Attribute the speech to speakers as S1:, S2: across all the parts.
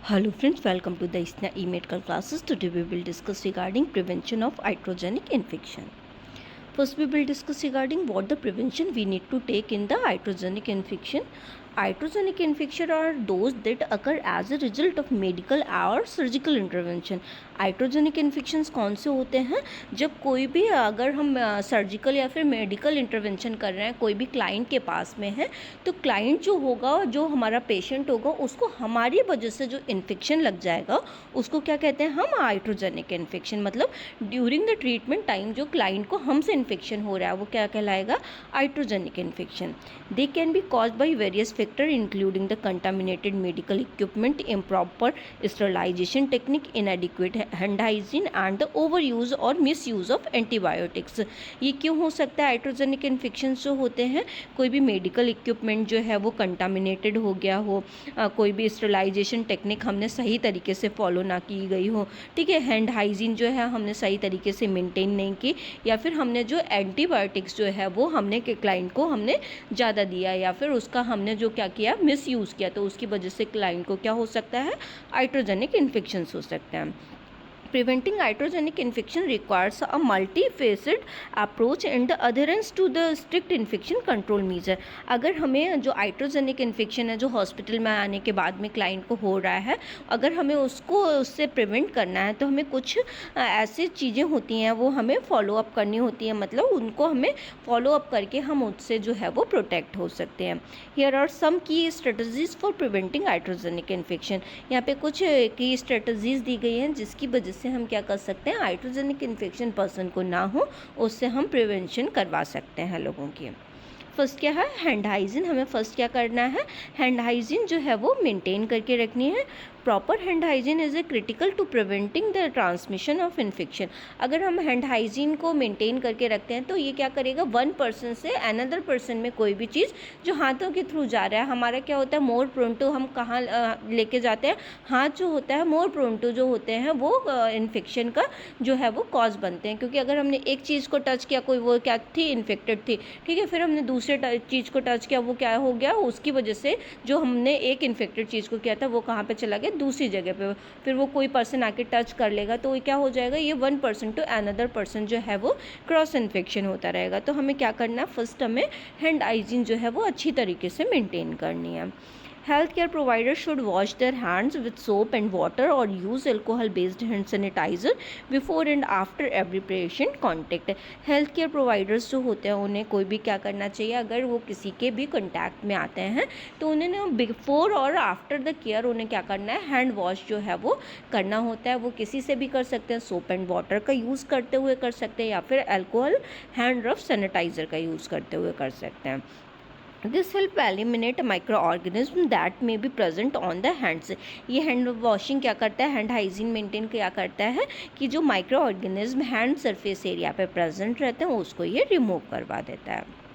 S1: Hello friends, welcome to the ISNA e-medical classes. Today we will discuss regarding prevention of iatrogenic infection. First we will discuss regarding what the prevention we need to take in the iatrogenic infection. Iatrogenic infection are those that occur as a result of medical or surgical intervention. iatrogenic infections कौन से होते हैं? जब कोई भी अगर हम surgical या फिर मेडिकल इंटरवेंशन कर रहे हैं, कोई भी क्लाइंट के पास में है, तो क्लाइंट जो होगा, जो हमारा पेशेंट होगा, उसको हमारी वजह से जो इन्फेक्शन लग जाएगा उसको क्या कहते हैं हम? iatrogenic infection. मतलब ड्यूरिंग द ट्रीटमेंट टाइम जो क्लाइंट को हमसे इन्फेक्शन हो रहा है वो क्या कहलाएगा? iatrogenic infection. They can be cause by various factor including the contaminated medical equipment, improper sterilization technique, inadequate hand hygiene and the overuse और misuse of antibiotics। ये क्यों हो सकता है? iatrogenic इन्फेक्शन जो होते हैं, कोई भी मेडिकल इक्विपमेंट जो है वो कंटामिनेटेड हो गया हो, कोई भी स्टरलाइजेशन टेक्निक हमने सही तरीके से फॉलो ना की गई हो, ठीक है, हैंड हाइजीन जो है हमने सही तरीके से मेंटेन नहीं की, या फिर हमने जो एंटीबायोटिक्स जो है वो हमने के क्लाइंट को हमने ज़्यादा दिया, या फिर उसका हमने जो क्या किया, मिस यूज़ किया, तो उसकी वजह से क्लाइंट को क्या हो सकता है? iatrogenic इन्फेक्शंस हो सकते हैं। Preventing iatrogenic infection requires a multifaceted approach and the adherence to the strict infection control measure। अगर हमें जो iatrogenic infection है जो हॉस्पिटल में आने के बाद में क्लाइंट को हो रहा है, अगर हमें उससे प्रिवेंट करना है तो हमें कुछ ऐसी चीज़ें होती हैं वो हमें फॉलो अप करनी होती हैं। मतलब उनको हमें फॉलो अप करके हम उससे जो है वो प्रोटेक्ट हो सकते हैं। हियर आर सम की strategies for preventing iatrogenic infection। यहाँ पे कुछ की स्ट्रेटजीज दी गई हैं जिसकी वजह से हम क्या कर सकते हैं? iatrogenic इन्फेक्शन पर्सन को ना हो उससे हम प्रिवेंशन करवा सकते हैं लोगों की। फर्स्ट क्या है? Hand hygiene. हमें फर्स्ट क्या करना है? हैंड हाइजीन जो है वो मेंटेन करके रखनी है। Proper hand hygiene is a critical to preventing the transmission of infection. अगर हम हैंड हाइजीन को मेंटेन करके रखते हैं तो ये क्या करेगा? वन पर्सन से अनदर पर्सन में कोई भी चीज़ जो हाथों के थ्रू जा रहा है, हमारा क्या होता है? मोर प्रोन टू, हम कहाँ लेके जाते हैं? हाथ जो होता है मोर प्रोन टू जो होते हैं वो इन्फेक्शन का जो है वो कॉज बनते हैं। क्योंकि अगर हमने एक चीज़ को टच किया, कोई वो क्या थी? इन्फेक्टेड थी, ठीक है, फिर हमने दूसरे चीज़ को टच किया, वो क्या हो गया? उसकी वजह से जो हमने एक इन्फेक्टेड चीज़ को किया था वो कहाँ पे चला गया? दूसरी जगह पे। फिर वो कोई पर्सन आके टच कर लेगा तो क्या हो जाएगा? ये one person to another person जो है वो क्रॉस इन्फेक्शन होता रहेगा। तो हमें क्या करना है? फर्स्ट हमें हैंड हाइजीन जो है वो अच्छी तरीके से मेंटेन करनी है। Healthcare providers should wash their hands with soap and water or use alcohol-based hand sanitizer before and after every patient contact। Healthcare providers जो होते हैं उन्हें कोई भी क्या करना चाहिए? अगर वो किसी के भी contact में आते हैं तो उन्हें ना बिफोर और आफ्टर द केयर उन्हें क्या करना है? हैंड वॉश जो है वो करना होता है। वो किसी से भी कर सकते हैं, सोप एंड वाटर का यूज़ करते हुए कर सकते हैं, या फिर अल्कोहल हैंड रफ सैनिटाइज़र का यूज़ करते हुए कर सकते हैं। This help eliminate micro organism that may be present on the hands. ये हैंड वॉशिंग क्या करता है? हैंड हाइजीन मेंटेन क्या करता है कि जो microorganism hand surface area पे प्रेजेंट रहते हैं उसको ये रिमूव करवा देता है।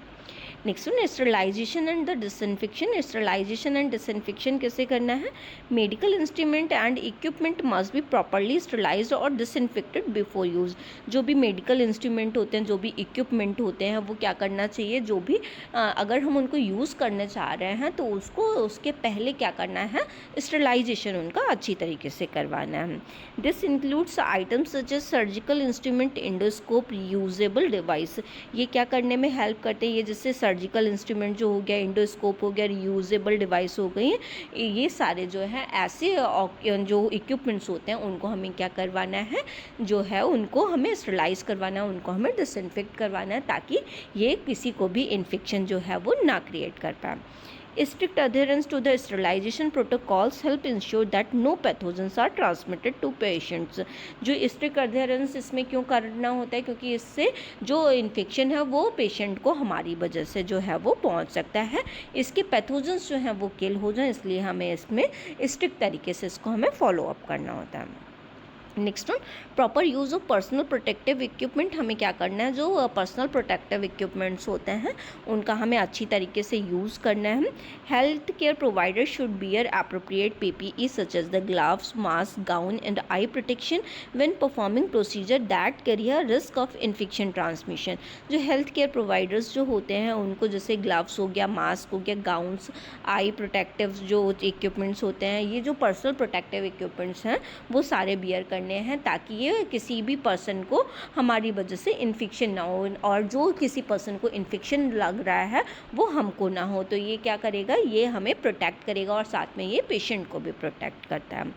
S1: Next one, sterilisation and the disinfection. Sterilisation and disinfection कैसे करना है? Medical instrument and equipment must be properly sterilised और डिसइंफेक्टेड बिफोर यूज़। जो भी मेडिकल इंस्ट्रूमेंट होते हैं, जो भी इक्विपमेंट होते हैं, वो क्या करना चाहिए? जो भी अगर हम उनको यूज़ करने चाह रहे हैं तो उसको उसके पहले क्या करना है? स्टरलाइजेशन उनका अच्छी तरीके से करवाना है। This includes items such as surgical instrument, endoscope, usable device. ये क्या करने में हेल्प करते हैं? ये जैसे सर्जिकल इंस्ट्रूमेंट जो हो गया, इंडोस्कोप हो गया, रीयूजेबल डिवाइस हो गई, ये सारे जो है ऐसे जो इक्विपमेंट्स होते हैं उनको हमें क्या करवाना है? जो है उनको हमें स्टरलाइज करवाना है, उनको हमें डिसइंफेक्ट करवाना है ताकि ये किसी को भी इन्फेक्शन जो है वो ना क्रिएट कर पाए। Strict adherence to the sterilization protocols help ensure that no pathogens are transmitted to patients। जो strict adherence इसमें क्यों करना होता है? क्योंकि इससे जो इन्फेक्शन है वो पेशेंट को हमारी वजह से जो है वो पहुंच सकता है, इसके पैथोजेंस जो हैं वो किल हो जाएं, इसलिए हमें इसमें स्ट्रिक्ट तरीके से इसको हमें फॉलो अप करना होता है। Next one, proper use of personal protective equipment. हमें क्या करना है, जो पर्सनल प्रोटेक्टिव इक्विपमेंट्स होते हैं उनका हमें अच्छी तरीके से यूज़ करना है। Health care provider should wear appropriate PPE such as the gloves, mask, gown and eye protection when performing procedure that carry a risk of infection transmission. जो हेल्थ केयर प्रोवाइडर्स जो होते हैं उनको जैसे ग्लव्स हो गया, मास्क हो गया, गाउन्स, आई प्रोटेक्टिव जो इक्विपमेंट्स होते हैं, ये जो पर्सनल प्रोटेक्टिव इक्विपमेंट्स हैं वो सारे बियर करने हैं ताकि ये किसी भी पर्सन को हमारी वजह से इन्फेक्शन ना हो, और जो किसी पर्सन को इन्फेक्शन लग रहा है वो हमको ना हो। तो ये क्या करेगा, ये हमें प्रोटेक्ट करेगा और साथ में ये पेशेंट को भी प्रोटेक्ट करता है।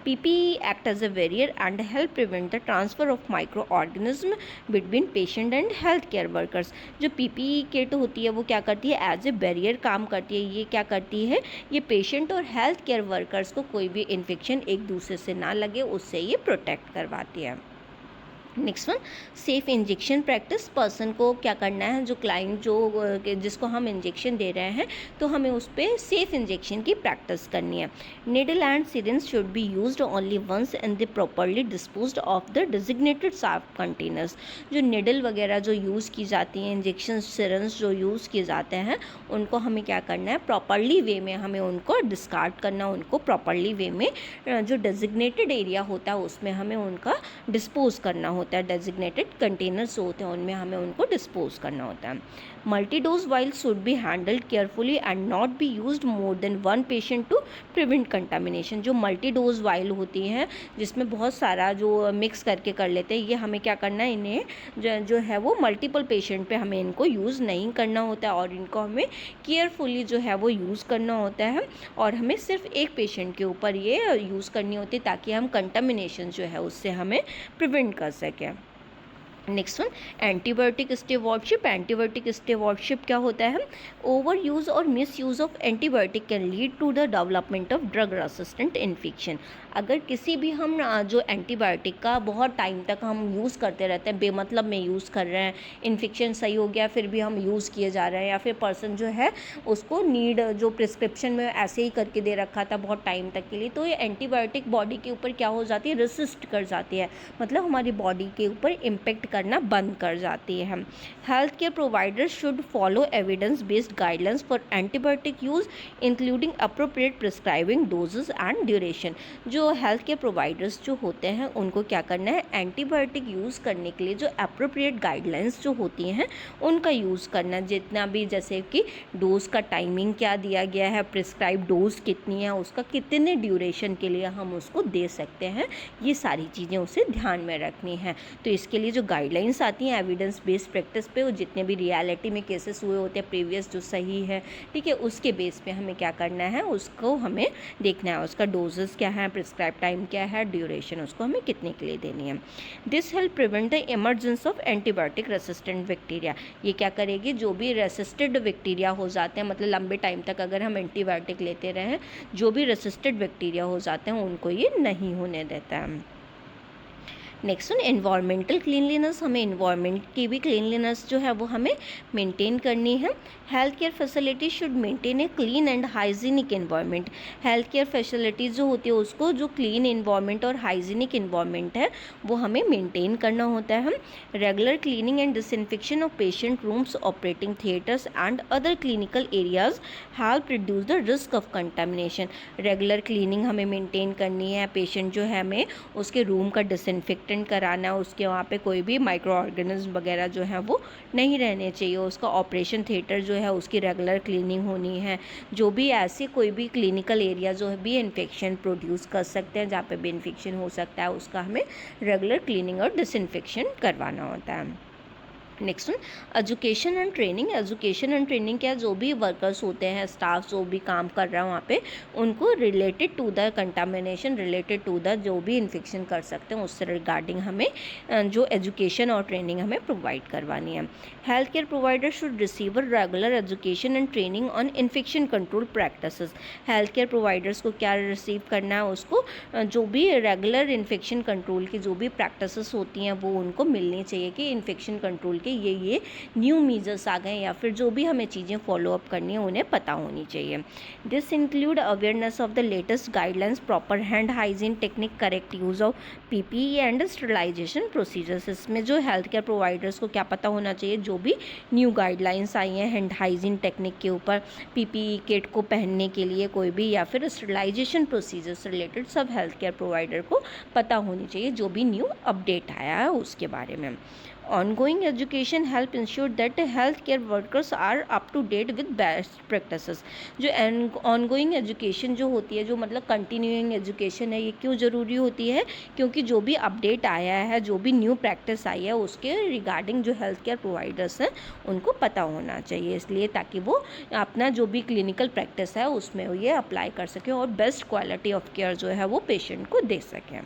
S1: PPE act as a barrier and help prevent the transfer of microorganism between patient and healthcare workers। जो PPE किट होती है वो क्या करती है, एज ए बैरियर काम करती है। ये क्या करती है, ये पेशेंट और हेल्थ केयर वर्कर्स को कोई भी इन्फेक्शन एक दूसरे से ना लगे उससे ये प्रोटेक्ट करवाती है। Next one, safe injection practice. Person को क्या करना है, जो क्लाइंट जिसको हम इंजेक्शन दे रहे हैं तो हमें उस पर सेफ़ इंजेक्शन की प्रैक्टिस करनी है। Needle and syringe should be used only once and they properly disposed of the designated sharp containers. जो निडल वगैरह जो यूज़ की जाती हैं, इंजेक्शन सिरिंज जो यूज़ किए जाते हैं, उनको हमें क्या करना है, प्रॉपरली वे में हमें उनको डिस्कार्ड करना, उनको प्रॉपरली वे में जो डेजिग्नेटेड एरिया होता है उसमें हमें उनका डिस्पोज करना होता है। डेजिग्नेटेड कंटेनर्स होते हैं उनमें हमें उनको डिस्पोज करना होता है। Multi dose vial should be handled carefully and not be used more than one patient to prevent contamination. जो मल्टी डोज वाइल होती हैं जिसमें बहुत सारा जो मिक्स करके कर लेते हैं, ये हमें क्या करना है, इन्हें जो है वो मल्टीपल पेशेंट पे हमें इनको यूज़ नहीं करना होता है और इनको हमें केयरफुली जो है वो यूज़ करना होता है और हमें सिर्फ एक पेशेंट के ऊपर ये यूज़ करनी होती है ताकि हम कंटामिनेशन जो है उससे हमें प्रिवेंट कर सकें। Next one, antibiotic stewardship. Antibiotic stewardship क्या होता है, ओवर यूज़ और misuse of antibiotic can lead to the development of drug resistant infection. अगर किसी भी हम जो एंटीबायोटिक का बहुत टाइम तक हम यूज़ करते रहते हैं, बेमतलब में यूज़ कर रहे हैं, इन्फेक्शन सही हो गया फिर भी हम यूज़ किए जा रहे हैं, या फिर पर्सन जो है उसको नीड जो प्रिस्क्रिप्शन में ऐसे ही करके दे रखा था बहुत टाइम तक के लिए, तो ये एंटीबायोटिक बॉडी के ऊपर क्या हो जाती है, रेसिस्ट कर जाती है, मतलब हमारी बॉडी के ऊपर इम्पेक्ट करना बंद कर जाती है। Health care providers should follow evidence based guidelines for antibiotic use including appropriate prescribing doses and duration. जो हेल्थ केयर प्रोवाइडर्स जो होते हैं उनको क्या करना है, एंटीबायोटिक यूज़ करने के लिए जो अप्रोप्रिएट गाइडलाइंस जो होती हैं उनका यूज़ करना, जितना भी जैसे कि डोज का टाइमिंग क्या दिया गया है, प्रिस्क्राइब डोज कितनी है, उसका कितने ड्यूरेशन के लिए हम उसको दे सकते हैं, ये सारी चीज़ें उसे ध्यान में रखनी है। तो इसके लिए जो गाइडलाइंस आती हैं एविडेंस बेस्ड प्रैक्टिस पे, वो जितने भी रियलिटी में केसेस हुए होते हैं प्रीवियस जो सही है, ठीक है, उसके बेस पे हमें क्या करना है, उसको हमें देखना है, उसका डोजेस क्या है, प्रिस्क्राइब टाइम क्या है, ड्यूरेशन उसको हमें कितने के लिए देनी है। This help prevent the emergence of antibiotic resistant bacteria. ये क्या करेगी, जो भी रेसिस्टेड बैक्टीरिया हो जाते हैं, मतलब लंबे टाइम तक अगर हम एंटीबायोटिक लेते रहें, जो भी रेसिस्टेड बैक्टीरिया हो जाते हैं उनको ये नहीं होने देता है। Next one, environmental cleanliness. हमें एनवायरनमेंट की भी क्लीनलीनेस जो है वो हमें मेंटेन करनी है। Health care facility should maintain a clean and hygienic environment. Health care facilities जो होती है उसको जो क्लीन एनवायरनमेंट और हाइजीनिक एनवायरनमेंट है वो हमें मेंटेन करना होता है। Regular cleaning and disinfection of patient rooms, operating theatres and other clinical areas help reduce the risk of contamination. Regular cleaning हमें मेंटेन करनी है, पेशेंट जो है हमें उसके रूम का डिसइंफेक्टेंट कराना, उसके वहाँ पे कोई भी माइक्रो ऑर्गेनिज्म वगैरह जो है वो नहीं रहने चाहिए। उसका ऑपरेशन थिएटर जो है उसकी रेगुलर क्लीनिंग होनी है। जो भी ऐसे कोई भी क्लिनिकल एरिया जो भी इन्फेक्शन प्रोड्यूस कर सकते हैं, जहाँ पे भी इन्फेक्शन हो सकता है, उसका हमें रेगुलर क्लीनिंग और डिसइंफेक्शन करवाना होता है। Next one, education and training. Education and training क्या, जो भी वर्कर्स होते हैं, स्टाफ जो भी काम कर रहा है वहाँ पे, उनको related to the contamination, related to the जो भी इन्फेक्शन कर सकते हैं उससे रिगार्डिंग हमें जो एजुकेशन और ट्रेनिंग हमें प्रोवाइड करवानी है। Health care provider should receive regular education and training on infection control practices. Health care providers को क्या रिसीव करना है, उसको जो भी रेगुलर इन्फेक्शन कंट्रोल की जो भी प्रैक्टिसेस होती हैं वो उनको मिलनी चाहिए कि इन्फेक्शन कंट्रोल कि ये न्यू मीजर्स आ गए या फिर जो भी हमें चीज़ें फॉलोअप करनी है उन्हें पता होनी चाहिए। This include awareness of the latest guidelines, proper hand hygiene technique, correct use of PPE and sterilisation procedures. इसमें जो हेल्थ केयर प्रोवाइडर्स को क्या पता होना चाहिए, जो भी न्यू गाइडलाइंस आई हैं हैंड हाइजीन टेक्निक के ऊपर, PPE किट को पहनने के लिए कोई भी, या फिर स्टरलाइजेशन प्रोसीजर से रिलेटेड सब हेल्थ केयर प्रोवाइडर को पता होनी चाहिए, जो भी न्यू अपडेट आया है उसके बारे में। Ongoing education help ensure that healthcare workers are up to date with best practices। जो ongoing education जो होती है, जो मतलब continuing education है, ये क्यों ज़रूरी होती है, क्योंकि जो भी अपडेट आया है, जो भी न्यू प्रैक्टिस आई है उसके रिगार्डिंग जो हेल्थ केयर प्रोवाइडर्स हैं उनको पता होना चाहिए, इसलिए ताकि वो अपना जो भी क्लिनिकल प्रैक्टिस है उसमें ये अप्लाई कर सकें और बेस्ट क्वालिटी ऑफ केयर जो है वो पेशेंट को दे सकें।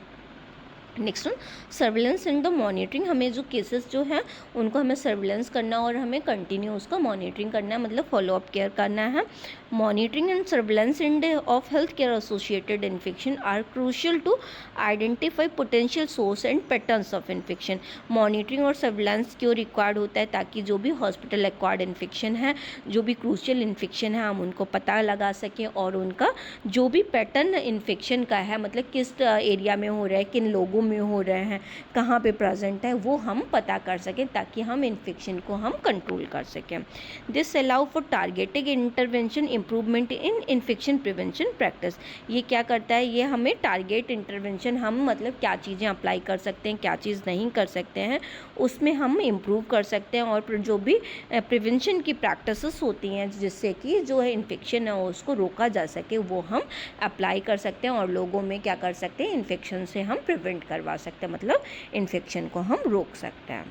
S1: Next one, surveillance and the monitoring. हमें जो केसेस जो हैं उनको हमें सर्विलेंस करना और हमें कंटिन्यू उसका मॉनिटरिंग करना है, मतलब फॉलोअप केयर करना है। Monitoring and surveillance in of health care associated infection are crucial to identify potential source and patterns of infection. Monitoring और सर्विलेंस क्यों रिक्वायर्ड होता है, ताकि जो भी हॉस्पिटल एक्वायर्ड इन्फेक्शन है, जो भी क्रूशियल इन्फेक्शन है, हम उनको पता लगा सकें और उनका जो भी पैटर्न इन्फेक्शन का है, मतलब किस एरिया में हो रहा है, किन लोगों में हो रहे हैं, कहाँ पे प्रेजेंट है, वो हम पता कर सकें ताकि हम इन्फेक्शन को हम कंट्रोल कर सकें। This allow for targeted intervention, improvement in infection prevention practice. ये क्या करता है, ये हमें टारगेट इंटरवेंशन, हम मतलब क्या चीज़ें अप्लाई कर सकते हैं, क्या चीज़ नहीं कर सकते हैं, उसमें हम इम्प्रूव कर सकते हैं और जो भी प्रिवेंशन की प्रैक्टिसेस होती हैं जिससे कि जो है इन्फेक्शन है उसको रोका जा सके, वो हम अप्लाई कर सकते हैं और लोगों में क्या कर सकते हैं, इन्फेक्शन से हम प्रिवेंट करवा सकते हैं, मतलब इन्फेक्शन को हम रोक सकते हैं।